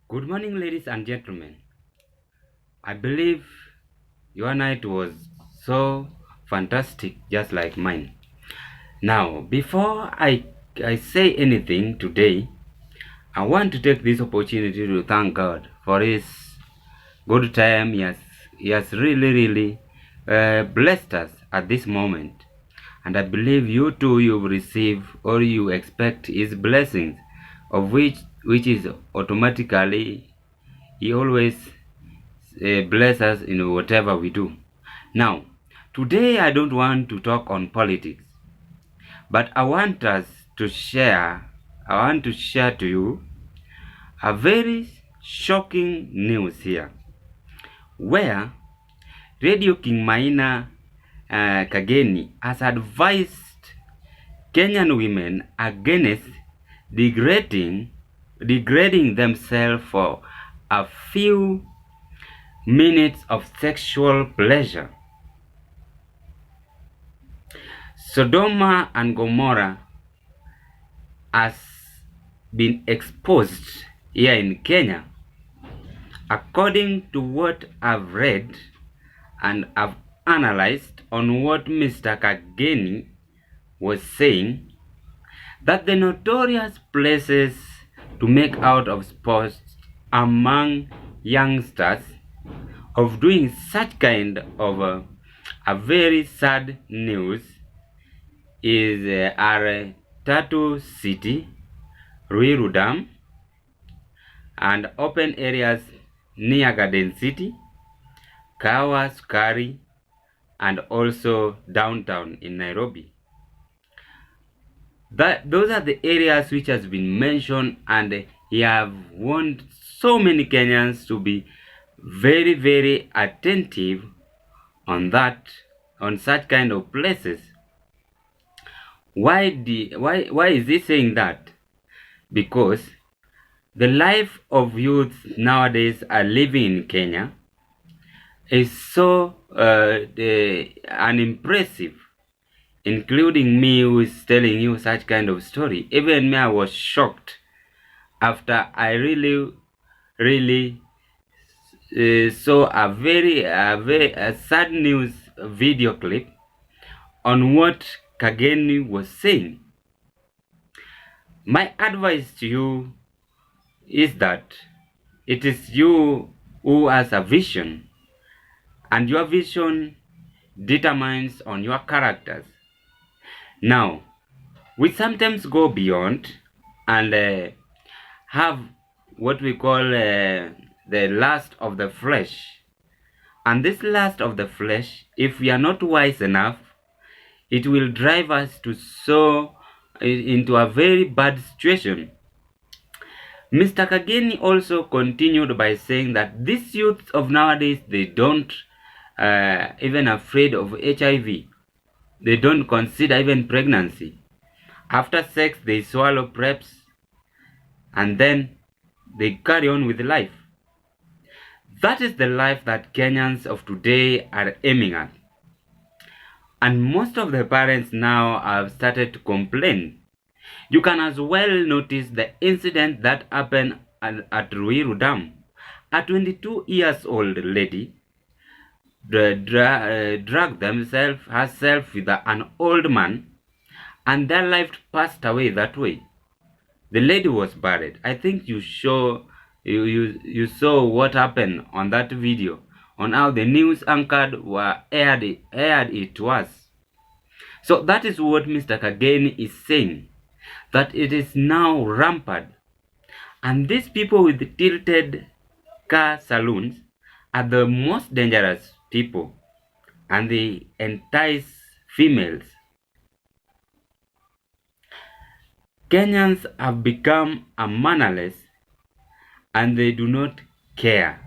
Good morning, ladies and gentlemen. I believe your night was so fantastic, just like mine. Now, before I say anything today, I want to take this opportunity to thank God for His good time. He has really blessed us at this moment. And I believe you too, you receive or you expect His blessings, of which is automatically He always bless us in whatever we do. Now, today I don't want to talk on politics, but I want to share to you a very shocking news here, where Radio King Maina Kageni has advised Kenyan women against degrading themselves for a few minutes of sexual pleasure. Sodoma and Gomorrah has been exposed here in Kenya, according to what I've read and I've analyzed on what Mr. Kageni was saying, that the notorious places to make out of sports among youngsters of doing such kind of a very sad news is our Tatu City, Ruiru Dam, and open areas near Garden City, Kawa, Sukari, and also downtown in Nairobi. Those are the areas which has been mentioned, and he have warned so many Kenyans to be very, very attentive on such kind of places. Why is he saying that? Because the life of youth nowadays are living in Kenya is so unimpressive, including me who is telling you such kind of story. Even me, I was shocked after I really saw a very sad news video clip on what Kageni was saying. My advice to you is that it is you who has a vision, and your vision determines on your characters. Now, we sometimes go beyond and have what we call the lust of the flesh. And this lust of the flesh, if we are not wise enough, it will drive us into a very bad situation. Mr. Kageni also continued by saying that these youths of nowadays, they don't even afraid of HIV. They don't consider even pregnancy. After sex, they swallow preps and then they carry on with life. That is the life that Kenyans of today are aiming at. And most of the parents now have started to complain. You can as well notice the incident that happened at Ruiru Dam. A 22 years old lady dragged herself with an old man, and their life passed away that way. The lady was buried. I think you saw what happened on that video, on how the news anchored aired it to us. So that is what Mr. Kageni is saying, that it is now rampant. And these people with tilted car saloons are the most dangerous people, and they entice females. Kenyans have become mannerless, and they do not care.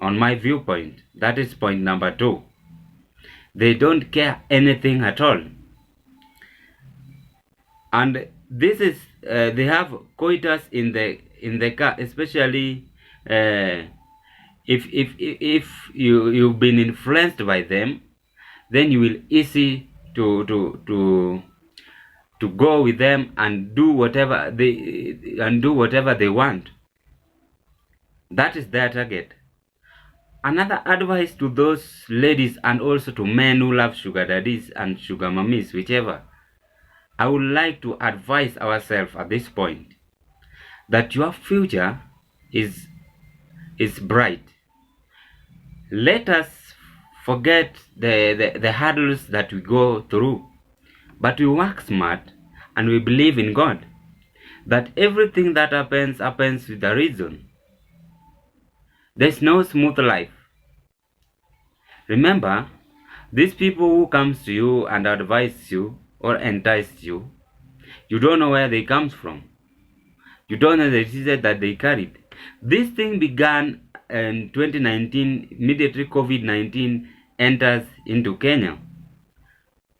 On my viewpoint, that is point number 2. They don't care anything at all. And this is they have coitus in the car, especially if you've been influenced by them, then you will easy to go with them and do whatever they want. That is their target. Another advice to those ladies and also to men who love sugar daddies and sugar mummies, whichever, I would like to advise ourselves at this point that your future is bright. Let us forget the hurdles that we go through, but we work smart and we believe in God, that everything that happens with a reason. There's no smooth life. Remember, these people who comes to you and advise you or entice you, you don't know where they comes from. You don't know the disease that they carried. This thing began in 2019, immediately COVID-19 enters into Kenya.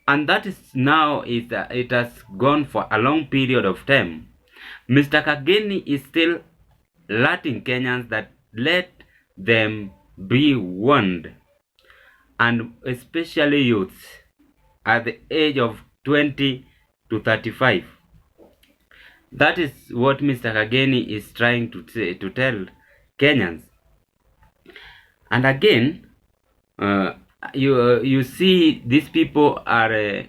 And that is now, it has gone for a long period of time. Mr. Kageni is still alerting Kenyans that let them be warned, and especially youths at the age of 20 to 35. That is what Mr. Kageni is trying to tell Kenyans. And again, you see these people are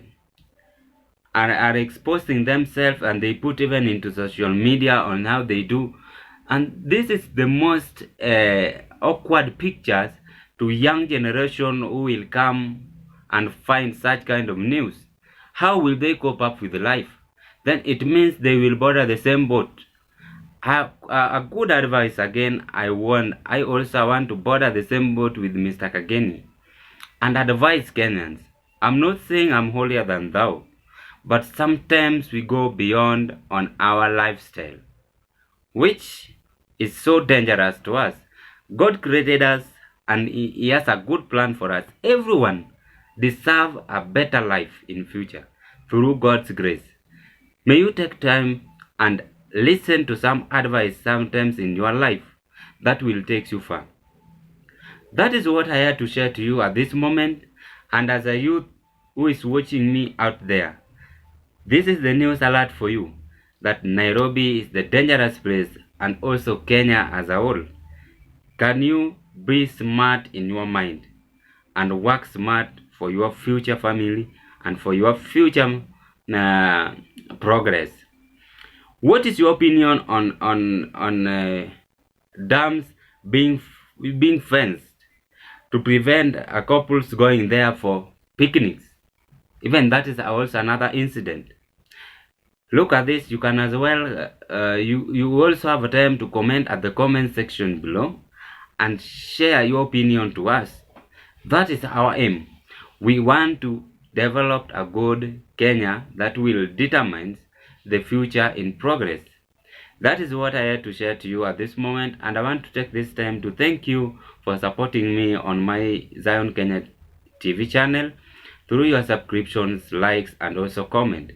exposing themselves, and they put even into social media on how they do. And this is the most awkward pictures to young generation who will come and find such kind of news. How will they cope up with life? Then it means they will bother the same boat. A good advice again, I also want to border the same boat with Mr. Kageni and advise Kenyans. I'm not saying I'm holier than thou, but sometimes we go beyond on our lifestyle, which is so dangerous to us. God created us and he has a good plan for us. Everyone deserves a better life in future through God's grace. May you take time and listen to some advice sometimes in your life that will take you far. That is what I had to share to you at this moment. And as a youth who is watching me out there, this is the news alert for you, that Nairobi is the dangerous place, and also Kenya as a whole. Can you be smart in your mind and work smart for your future family and for your future progress? What is your opinion on dams being fenced to prevent couples going there for picnics? Even that is also another incident. Look at this. You can as well, you also have a time to comment at the comment section below and share your opinion to us. That is our aim. We want to develop a good Kenya that will determine the future in progress. That is what I had to share to you at this moment, and I want to take this time to thank you for supporting me on my Zion Kenya TV channel through your subscriptions, likes, and also comment.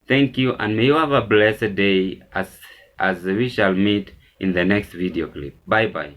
Thank you, and may you have a blessed day as we shall meet in the next video clip. Bye bye.